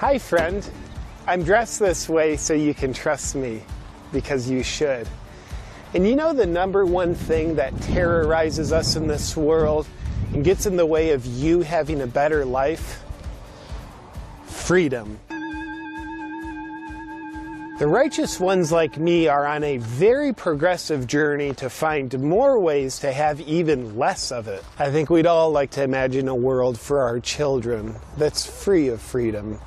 Hi friend, I'm dressed this way so you can trust me, because you should. And you know the number one thing that terrorizes us in this world and gets in the way of you having a better life? Freedom. The righteous ones like me are on a very progressive journey to find more ways to have even less of it. I think we'd all like to imagine a world for our children that's free of freedom.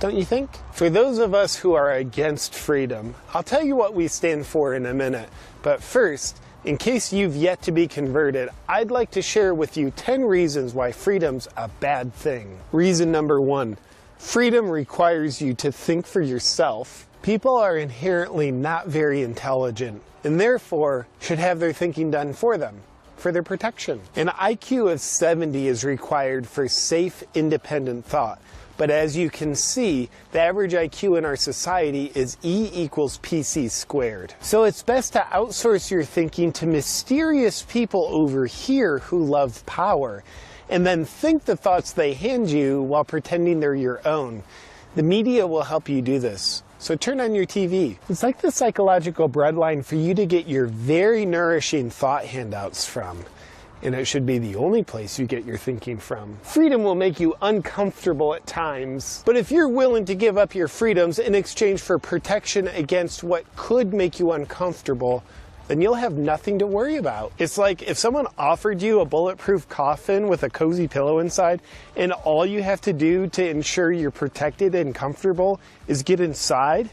Don't you think? For those of us who are against freedom, I'll tell you what we stand for in a minute. But first, in case you've yet to be converted, I'd like to share with you 10 reasons why freedom's a bad thing. Reason number 1, freedom requires you to think for yourself. People are inherently not very intelligent, and therefore should have their thinking done for them, for their protection. An IQ of 70 is required for safe, independent thought. But as you can see, the average IQ in our society is E equals PC squared. So it's best to outsource your thinking to mysterious people over here who love power, and then think the thoughts they hand you while pretending they're your own. The media will help you do this. So turn on your TV. It's like the psychological breadline for you to get your very nourishing thought handouts from. And it should be the only place you get your thinking from. Freedom will make you uncomfortable at times, but if you're willing to give up your freedoms in exchange for protection against what could make you uncomfortable, then you'll have nothing to worry about. It's like if someone offered you a bulletproof coffin with a cozy pillow inside, and all you have to do to ensure you're protected and comfortable is get inside.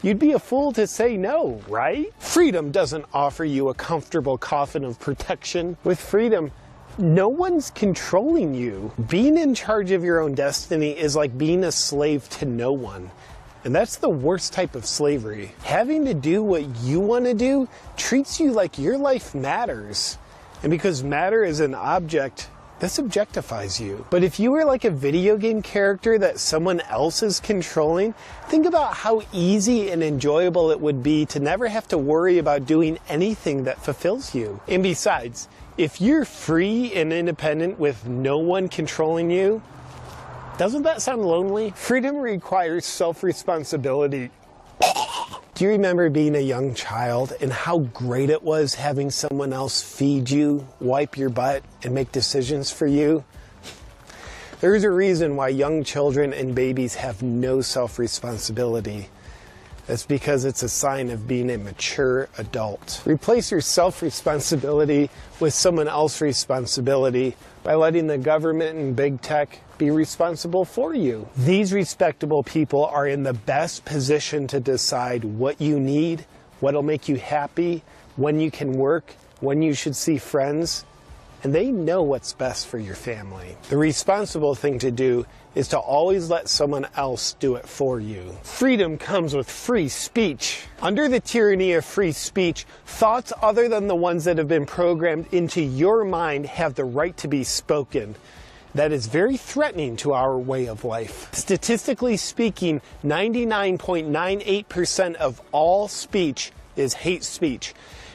You'd be a fool to say no, right? Freedom doesn't offer you a comfortable coffin of protection. With freedom, no one's controlling you. Being in charge of your own destiny is like being a slave to no one. And that's the worst type of slavery. Having to do what you want to do treats you like your life matters. And because matter is an object, this objectifies you. But if you were like a video game character that someone else is controlling, think about how easy and enjoyable it would be to never have to worry about doing anything that fulfills you. And besides, if you're free and independent with no one controlling you, doesn't that sound lonely? Freedom requires self-responsibility. Do you remember being a young child and how great it was having someone else feed you, wipe your butt, and make decisions for you? There's a reason why young children and babies have no self-responsibility. That's because it's a sign of being a mature adult. Replace your self-responsibility with someone else's responsibility by letting the government and big tech be responsible for you. These respectable people are in the best position to decide what you need, what'll make you happy, when you can work, when you should see friends, and they know what's best for your family. The responsible thing to do is to always let someone else do it for you. Freedom comes with free speech. Under the tyranny of free speech, thoughts other than the ones that have been programmed into your mind have the right to be spoken. That is very threatening to our way of life. Statistically speaking, 99.98% of all speech is hate speech.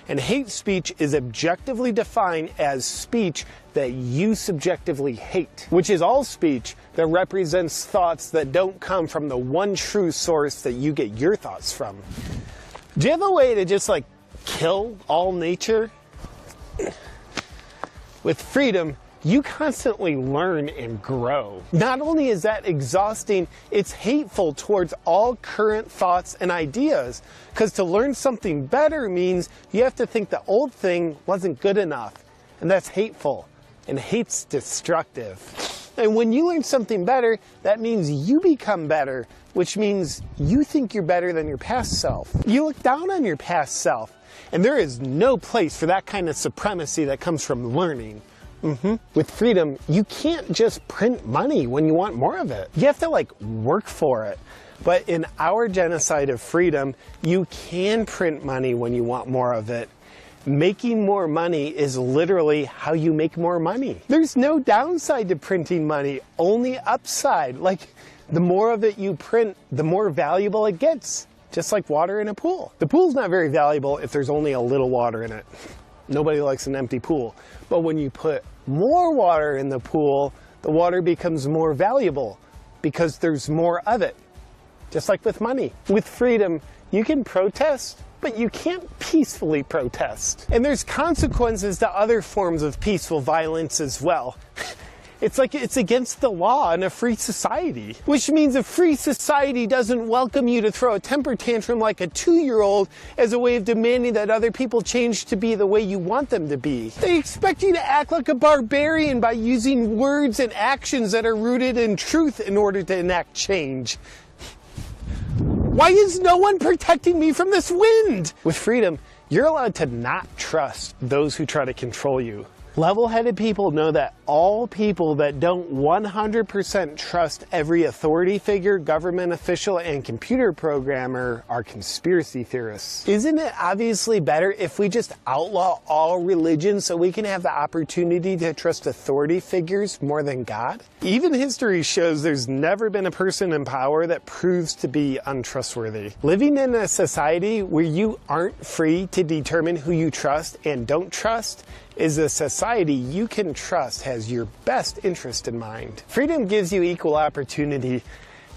And hate speech is objectively defined as speech that you subjectively hate, which is all speech that represents thoughts that don't come from the one true source that you get your thoughts from. Do you have a way to just like kill all nature? With freedom, you constantly learn and grow. Not only is that exhausting, it's hateful towards all current thoughts and ideas, because to learn something better means you have to think the old thing wasn't good enough, and that's hateful, and hate's destructive. And when you learn something better, that means you become better, which means you think you're better than your past self. You look down on your past self, and there is no place for that kind of supremacy that comes from learning. With freedom, you can't just print money when you want more of it. You have to like work for it. But in our genocide of freedom, you can print money when you want more of it. Making more money is literally how you make more money. There's no downside to printing money, only upside. Like the more of it you print, the more valuable it gets. Just like water in a pool. The pool's not very valuable if there's only a little water in it. Nobody likes an empty pool. But when you put more water in the pool, the water becomes more valuable. because there's more of it. Just like with money. With freedom, you can protest, but you can't peacefully protest. And there's consequences to other forms of peaceful violence as well. It's like it's against the law in a free society. Which means a free society doesn't welcome you to throw a temper tantrum like a 2-year-old as a way of demanding that other people change to be the way you want them to be. They expect you to act like a barbarian by using words and actions that are rooted in truth in order to enact change. Why is no one protecting me from this wind? With freedom, you're allowed to not trust those who try to control you. Level-headed people know that all people that don't 100% trust every authority figure, government official, and computer programmer are conspiracy theorists. Isn't it obviously better if we just outlaw all religions so we can have the opportunity to trust authority figures more than God? Even history shows there's never been a person in power that proves to be untrustworthy. Living in a society where you aren't free to determine who you trust and don't trust is a society you can trust has your best interest in mind. Freedom gives you equal opportunity,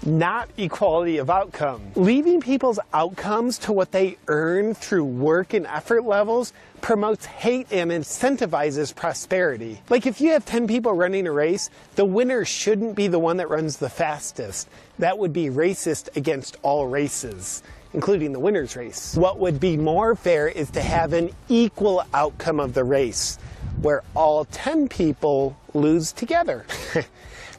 not equality of outcome. Leaving people's outcomes to what they earn through work and effort levels promotes hate and incentivizes prosperity. Like if you have 10 people running a race, the winner shouldn't be the one that runs the fastest. That would be racist against all races, including the winner's race. What would be more fair is to have an equal outcome of the race, where all 10 people lose together.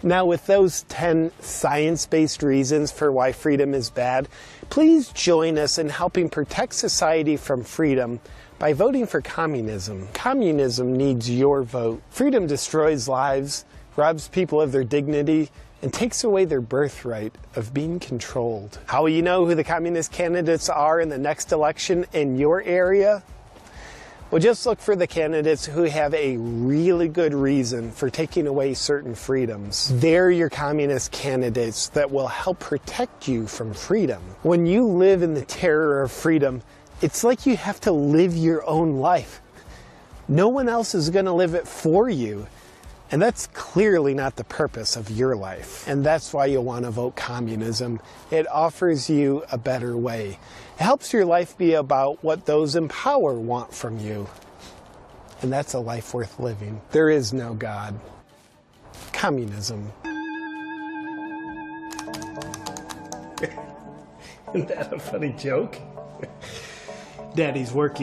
Now, with those 10 science-based reasons for why freedom is bad, please join us in helping protect society from freedom by voting for communism. Communism needs your vote. Freedom destroys lives, robs people of their dignity, and takes away their birthright of being controlled. How will you know who the communist candidates are in the next election in your area? Well, just look for the candidates who have a really good reason for taking away certain freedoms. They're your communist candidates that will help protect you from freedom. When you live in the terror of freedom, it's like you have to live your own life. No one else is going to live it for you. And that's clearly not the purpose of your life. And that's why you'll want to vote communism. It offers you a better way. It helps your life be about what those in power want from you. And that's a life worth living. There is no God. Communism. Isn't that a funny joke? Daddy's working.